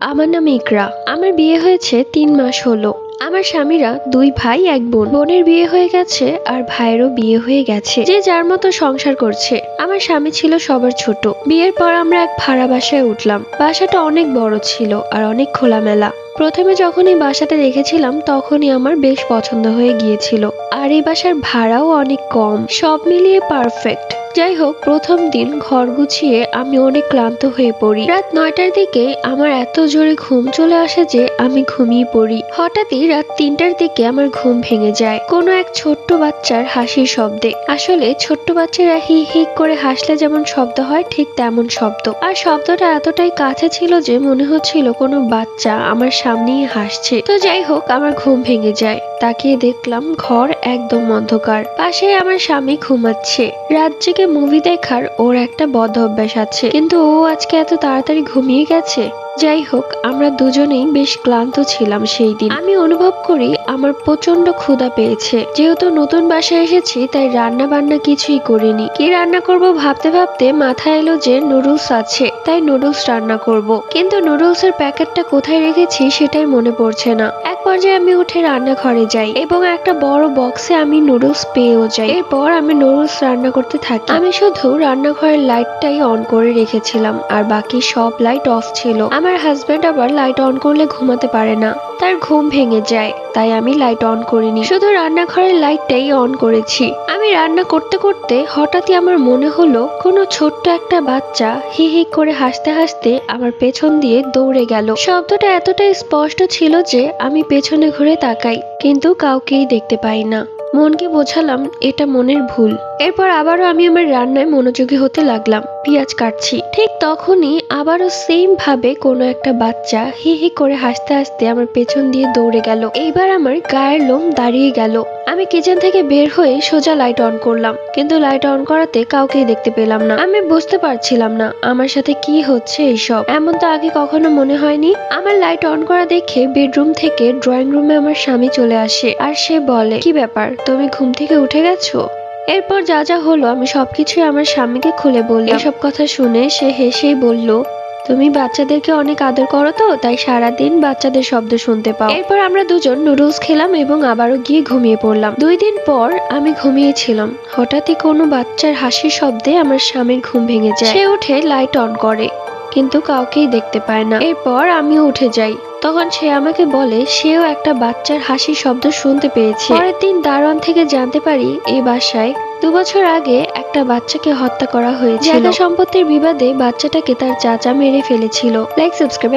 আমার নাম ইকরা। আমার বিয়ে হয়েছে ৩ মাস হলো। আমার স্বামীরা ২ ভাই ১ বোন। বোনের বিয়ে হয়ে গেছে আর ভাইয়েরও বিয়ে হয়ে গেছে, যে যার মতো সংসার করছে। আমার স্বামী ছিল সবার ছোট। বিয়ের পর আমরা এক ভাড়া বাসায় উঠলাম। বাসাটা অনেক বড় ছিল আর অনেক খোলামেলা। প্রথমে যখন এই বাসাটা দেখেছিলাম তখনই আমার বেশ পছন্দ হয়ে গিয়েছিল। আর এই বাসার ভাড়াও অনেক কম, সব মিলিয়ে পারফেক্ট। যাই হোক, প্রথম দিন ঘর গুছিয়ে আমি অনেক ক্লান্ত হয়ে পড়ি। রাত ৯টার দিকে আমার এত জোরে ঘুম চলে আসে যে আমি ঘুমিয়ে পড়ি। হঠাৎই রাত ৩টার দিকে আমার ঘুম ভেঙে যায় কোনো এক ছোট্ট বাচ্চার হাসির শব্দে। আসলে ছোট্ট বাচ্চারা হি হি করে হাসলে যেমন শব্দ হয় ঠিক তেমন শব্দ। আর শব্দটা এতটাই কাছে ছিল যে মনে হচ্ছিল কোনো বাচ্চা আমার সামনেই হাসছে। তো যাই হোক, আমার ঘুম ভেঙে যায়। তাকিয়ে দেখলাম ঘর একদম অন্ধকার। পাশে আমার স্বামী ঘুমাচ্ছে। রাত জেগে মুভি দেখার ওর একটা বদ অভ্যাস আছে, কিন্তু ও আজকে এত তাড়াতাড়ি ঘুমিয়ে গেছে। যাই হোক, আমরা দুজনেই বেশ ক্লান্ত ছিলাম সেই দিন। আমি অনুভব করি আমার প্রচন্ড ক্ষুধা পেয়েছে। যেহেতু নতুন বাসায় এসেছি তাই রান্না বান্না কিছুই করিনি। কি রান্না করব ভাবতে ভাবতে মাথায় এলো যে নুডলস আছে, তাই নুডলস রান্না করব। কিন্তু নুডলস এর প্যাকেটটা কোথায় রেখেছি সেটাই মনে পড়ছে না। এক পর্যায়ে আমি উঠে রান্নাঘরে যাই এবং একটা বড় বক্সে আমি নুডলস পেয়েও যাই। এরপর আমি নুডলস রান্না করতে থাকি। আমি শুধু রান্নাঘরের লাইটটাই অন করে রেখেছিলাম আর বাকি সব লাইট অফ ছিল। আমার হাজবেন্ড আবার লাইট অন করলে ঘুমাতে পারে না, তার ঘুম ভেঙে যায়, তাই আমি লাইট অন করিনি, শুধু রান্নাঘরের লাইটটাই অন করেছি। আমি রান্না করতে করতে হঠাৎই আমার মনে হলো কোনো ছোট্ট একটা বাচ্চা হি হি করে হাসতে হাসতে আমার পেছন দিয়ে দৌড়ে গেল। শব্দটা এতটাই স্পষ্ট ছিল যে আমি পেছনে ঘুরে তাকাই, কিন্তু কাউকেই দেখতে পাই না। মনকে বোঝালাম এটা মনের ভুল। এরপর আবারও আমি আমার রান্নায় মনোযোগী হতে লাগলাম, পেঁয়াজ কাটছি। ঠিক তখনই আবারও সেম ভাবে কোনো একটা বাচ্চা হি হি করে হাসতে হাসতে আমার পেছন দিয়ে দৌড়ে গেল। এইবার আমার গায়ের লোম দাঁড়িয়ে গেল। আমি কিচেন থেকে বের হয়ে সোজা লাইট অন করলাম, কিন্তু লাইট অন করাতে কাউকেই দেখতে পেলাম না। আমি বুঝতে পারছিলাম না আমার সাথে কি হচ্ছে এইসব। এমন তো আগে কখনো মনে হয়নি। আমার লাইট অন করা দেখে বেডরুম থেকে ড্রয়িং রুমে আমার স্বামী চলে আসে আর সে বলে, কি ব্যাপার, তুমি ঘুম থেকে উঠে গেছো? এরপর যা যা হলো আমি সবকিছুই আমার স্বামীকে খুলে বললাম। এসব কথা শুনে সে হেসেই বলল, তুমি বাচ্চাদেরকে অনেক আদর করো তো, তাই সারাদিন বাচ্চাদের শব্দ শুনতে পাও। এরপর আমরা দুজন নুডলস খেলাম এবং আবারও গিয়ে ঘুমিয়ে পড়লাম। ২ দিন পর আমি ঘুমিয়েছিলাম। হঠাৎই কোনো বাচ্চার হাসির শব্দে আমার স্বামীর ঘুম ভেঙে যায়। সে উঠে লাইট অন করে, কিন্তু কাউকেই দেখতে পায় না। এরপর আমিও উঠে যাই। তখন সে আমাকে বলে সেও একটা বাচ্চার হাসির শব্দ শুনতে পেয়েছে। পরের দিন দারোয়ান থেকে জানতে পারি এই বাসায় ২ বছর আগে একটা বাচ্চাকে হত্যা করা হয়েছিল। জায়গা সম্পত্তির বিবাদে বাচ্চাটাকে তার চাচা মেরে ফেলেছিল। Like, subscribe.